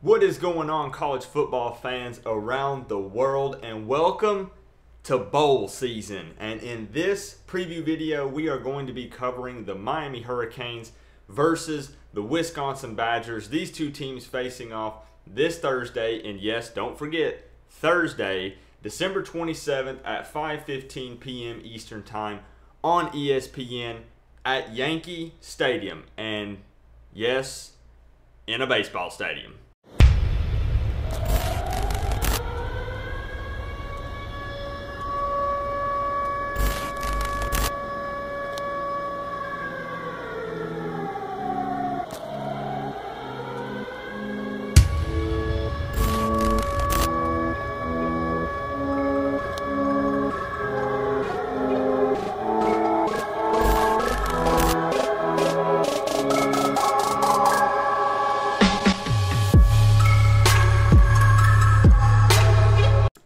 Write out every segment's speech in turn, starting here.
What is going on, college football fans around the world, and welcome to bowl season. And in this preview video, we are going to be covering the Miami Hurricanes versus the Wisconsin Badgers. These two teams facing off this Thursday, and yes, don't forget, Thursday, December 27th at 5:15 p.m. Eastern Time on ESPN at Yankee Stadium. And yes, in a baseball stadium.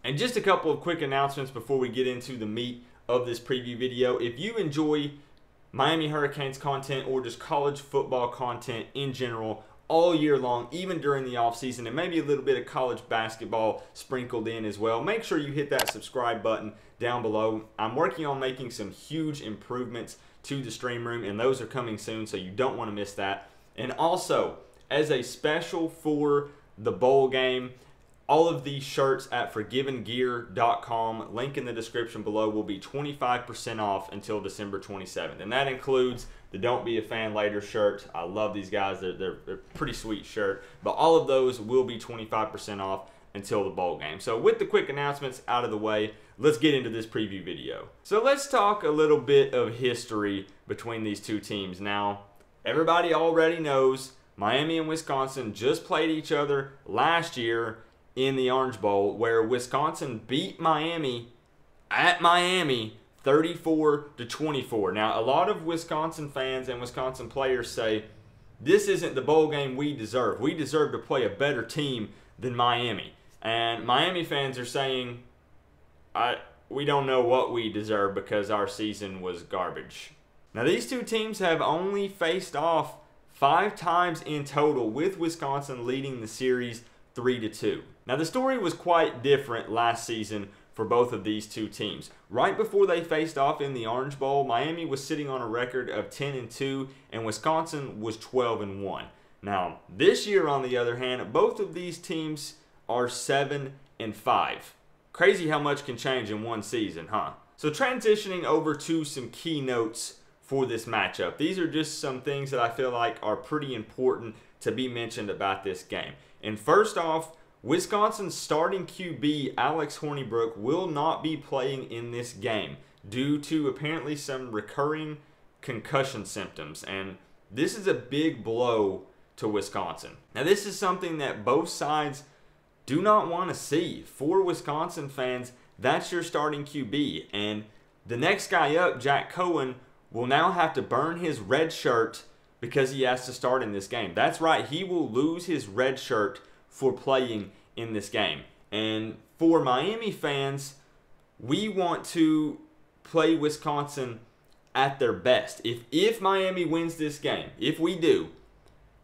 And just a couple of quick announcements before we get into the meat of this preview video. If you enjoy Miami Hurricanes content or just college football content in general all year long, even during the offseason, and maybe a little bit of college basketball sprinkled in as well, make sure you hit that subscribe button down below. I'm working on making some huge improvements to the stream room, and those are coming soon, so you don't want to miss that. And also, as a special for the bowl game, all of these shirts at forgivengear.com, link in the description below, will be 25% off until December 27th. And that includes the Don't Be a Fan Later shirt. I love these guys. They're a pretty sweet shirt. But all of those will be 25% off until the bowl game. So with the quick announcements out of the way, let's get into this preview video. So let's talk a little bit of history between these two teams. Now, everybody already knows Miami and Wisconsin just played each other last year in the Orange Bowl, where Wisconsin beat Miami at Miami 34-24. Now, a lot of Wisconsin fans and Wisconsin players say, this isn't the bowl game we deserve. We deserve to play a better team than Miami. And Miami fans are saying, we don't know what we deserve because our season was garbage. Now, these two teams have only faced off 5 times in total, with Wisconsin leading the series 3-2. Now, the story was quite different last season for both of these two teams. Right before they faced off in the Orange Bowl, Miami was sitting on a record of 10-2, and Wisconsin was 12-1. Now, this year, on the other hand, both of these teams are 7-5. Crazy how much can change in one season, huh? So transitioning over to some key notes for this matchup. These are just some things that I feel like are pretty important to be mentioned about this game. And first off, Wisconsin's starting QB, Alex Hornibrook, will not be playing in this game due to apparently some recurring concussion symptoms. And this is a big blow to Wisconsin. Now, this is something that both sides do not want to see. For Wisconsin fans, that's your starting QB. And the next guy up, Jack Cohen, will now have to burn his red shirt because he has to start in this game. That's right, he will lose his red shirt for playing in this game. And for Miami fans, we want to play Wisconsin at their best. If Miami wins this game, if we do,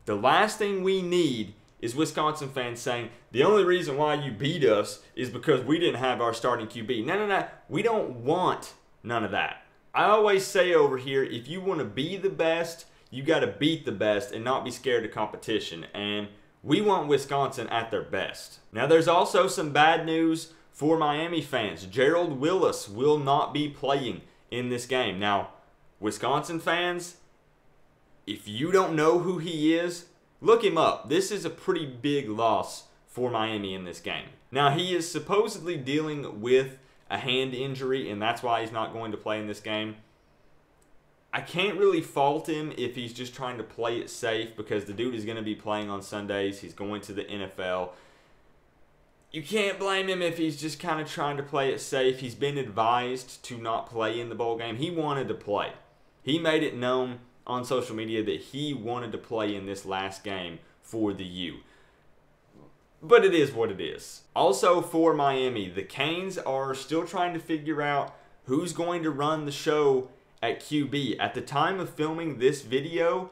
the last thing we need is Wisconsin fans saying, the only reason why you beat us is because we didn't have our starting QB. No. We don't want none of that. I always say over here, if you want to be the best, you got to beat the best and not be scared of competition. And we want Wisconsin at their best. Now, there's also some bad news for Miami fans. Gerald Willis will not be playing in this game. Now, Wisconsin fans, if you don't know who he is, look him up. This is a pretty big loss for Miami in this game. Now, he is supposedly dealing with a hand injury, and that's why he's not going to play in this game. I can't really fault him if he's just trying to play it safe, because the dude is going to be playing on Sundays. He's going to the NFL. You can't blame him if he's just kind of trying to play it safe. He's been advised to not play in the bowl game. He wanted to play. He made it known on social media that he wanted to play in this last game for the U. But it is what it is. Also for Miami, the Canes are still trying to figure out who's going to run the show at QB. At the time of filming this video,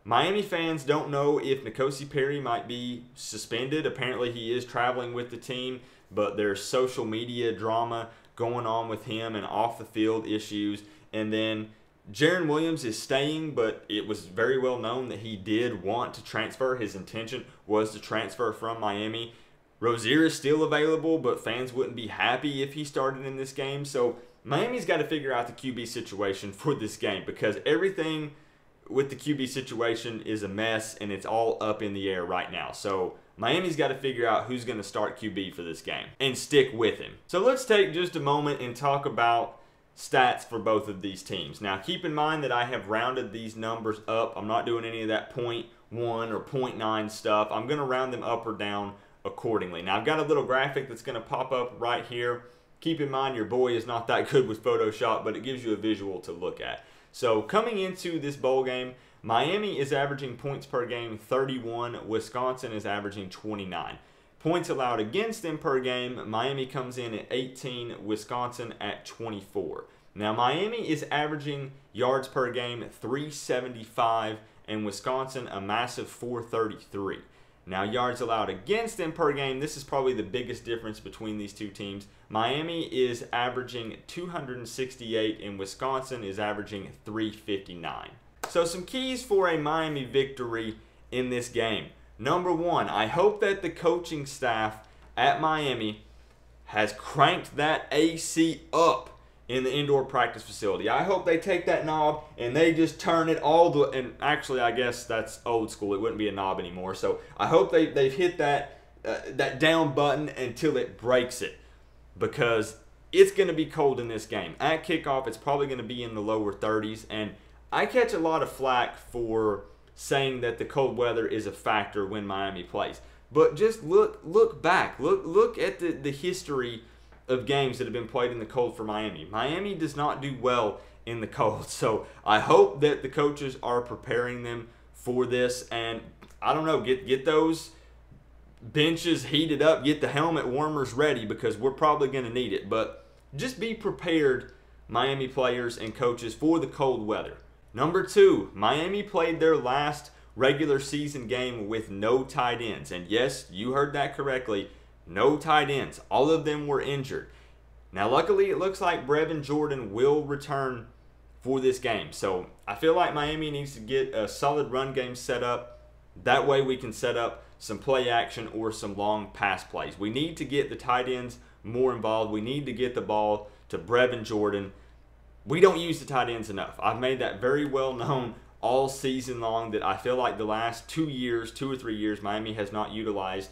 Miami fans don't know if N'Kosi Perry might be suspended. Apparently he is traveling with the team, but there's social media drama going on with him and off the field issues. And then Jaron Williams is staying, but it was very well known that he did want to transfer. His intention was to transfer from Miami. Rozier is still available, but fans wouldn't be happy if he started in this game. So Miami's got to figure out the QB situation for this game, because everything with the QB situation is a mess and it's all up in the air right now. So Miami's got to figure out who's going to start QB for this game and stick with him. So let's take just a moment and talk about stats for both of these teams. Now keep in mind that I have rounded these numbers up. I'm not doing any of that 0.1 or 0.9 stuff. I'm going to round them up or down accordingly. Now I've got a little graphic that's going to pop up right here. Keep in mind your boy is not that good with Photoshop, but it gives you a visual to look at. So coming into this bowl game, Miami is averaging points per game 31. Wisconsin is averaging 29. Points allowed against them per game, Miami comes in at 18, Wisconsin at 24. Now Miami is averaging yards per game 375, and Wisconsin a massive 433. Now yards allowed against them per game, this is probably the biggest difference between these two teams. Miami is averaging 268 and Wisconsin is averaging 359. So some keys for a Miami victory in this game. Number one, I hope that the coaching staff at Miami has cranked that AC up in the indoor practice facility. I hope they take that knob and they just turn it all the way. And actually, I guess that's old school. It wouldn't be a knob anymore. So I hope they've hit that down button until it breaks it, because it's going to be cold in this game. At kickoff, it's probably going to be in the lower 30s. And I catch a lot of flack for saying that the cold weather is a factor when Miami plays. But just look back. Look at the history of games that have been played in the cold for Miami. Miami does not do well in the cold. So I hope that the coaches are preparing them for this. And I don't know, get those benches heated up, get the helmet warmers ready, because we're probably going to need it. But just be prepared, Miami players and coaches, for the cold weather. Number two, Miami played their last regular season game with no tight ends. And yes, you heard that correctly. No tight ends. All of them were injured. Now, luckily, it looks like Brevin Jordan will return for this game. So I feel like Miami needs to get a solid run game set up. That way we can set up some play action or some long pass plays. We need to get the tight ends more involved. We need to get the ball to Brevin Jordan. We don't use the tight ends enough. I've made that very well known all season long, that I feel like the last 2 or 3 years, Miami has not utilized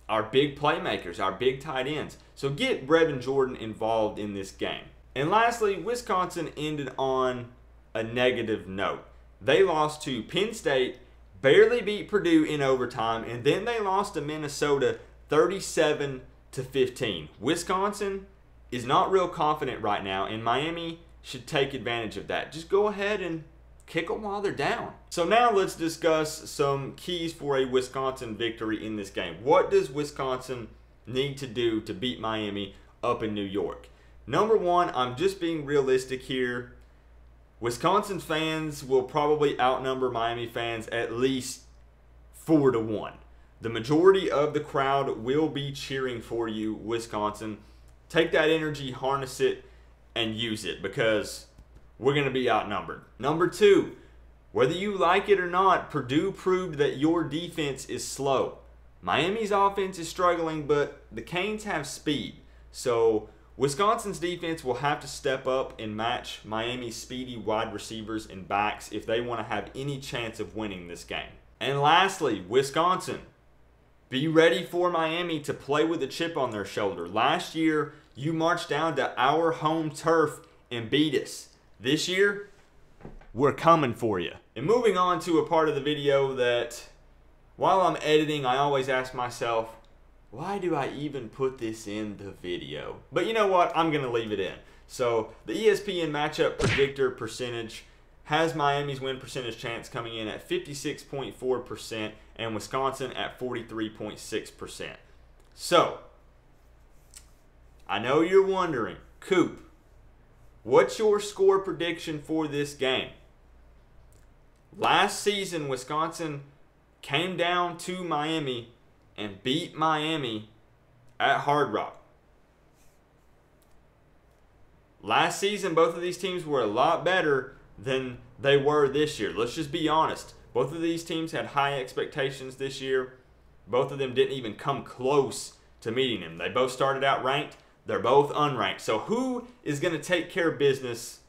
our big playmakers, our big tight ends. So get Brevin Jordan involved in this game. And lastly, Wisconsin ended on a negative note. They lost to Penn State, barely beat Purdue in overtime, and then they lost to Minnesota 37-15. Wisconsin is not real confident right now, and Miami should take advantage of that. Just go ahead and kick them while they're down. So now let's discuss some keys for a Wisconsin victory in this game. What does Wisconsin need to do to beat Miami up in New York? Number one, I'm just being realistic here. Wisconsin fans will probably outnumber Miami fans at least 4-1. The majority of the crowd will be cheering for you, Wisconsin. Take that energy, harness it, and use it, because we're going to be outnumbered. Number two, whether you like it or not, Purdue proved that your defense is slow. Miami's offense is struggling, but the Canes have speed. So Wisconsin's defense will have to step up and match Miami's speedy wide receivers and backs if they want to have any chance of winning this game. And lastly, Wisconsin, be ready for Miami to play with a chip on their shoulder. Last year, you marched down to our home turf and beat us. This year, we're coming for you. And moving on to a part of the video that, while I'm editing, I always ask myself, why do I even put this in the video? But you know what? I'm going to leave it in. So the ESPN matchup predictor percentage has Miami's win percentage chance coming in at 56.4% and Wisconsin at 43.6%. So, I know you're wondering, Coop, what's your score prediction for this game? Last season, Wisconsin came down to Miami and beat Miami at Hard Rock. Last season, both of these teams were a lot better than they were this year. Let's just be honest. Both of these teams had high expectations this year. Both of them didn't even come close to meeting them. They both started out ranked. They're both unranked. So who is going to take care of business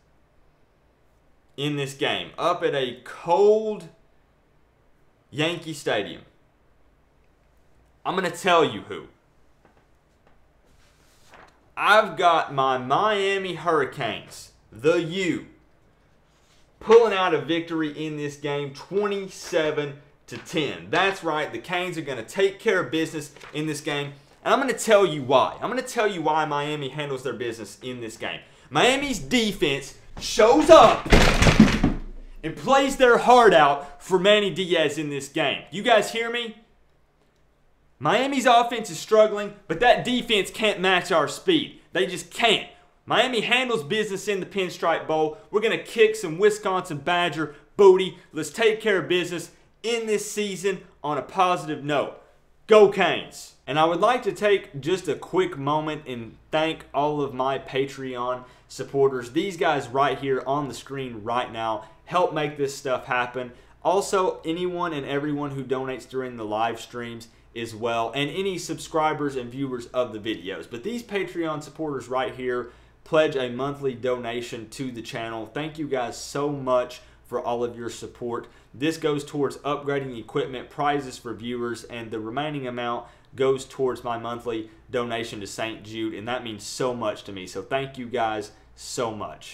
in this game up at a cold Yankee Stadium? I'm going to tell you who. I've got my Miami Hurricanes, the U, pulling out a victory in this game, 27-10. That's right, the Canes are going to take care of business in this game, and I'm going to tell you why. I'm going to tell you why Miami handles their business in this game. Miami's defense shows up and plays their heart out for Manny Diaz in this game. You guys hear me? Miami's offense is struggling, but that defense can't match our speed. They just can't. Miami handles business in the Pinstripe Bowl. We're going to kick some Wisconsin Badger booty. Let's take care of business in this season on a positive note. Go Canes! And I would like to take just a quick moment and thank all of my Patreon supporters. These guys right here on the screen right now help make this stuff happen. Also, anyone and everyone who donates during the live streams as well, and any subscribers and viewers of the videos. But these Patreon supporters right here pledge a monthly donation to the channel. Thank you guys so much for all of your support. This goes towards upgrading equipment, prizes for viewers, and the remaining amount goes towards my monthly donation to St. Jude, and that means so much to me. So thank you guys so much.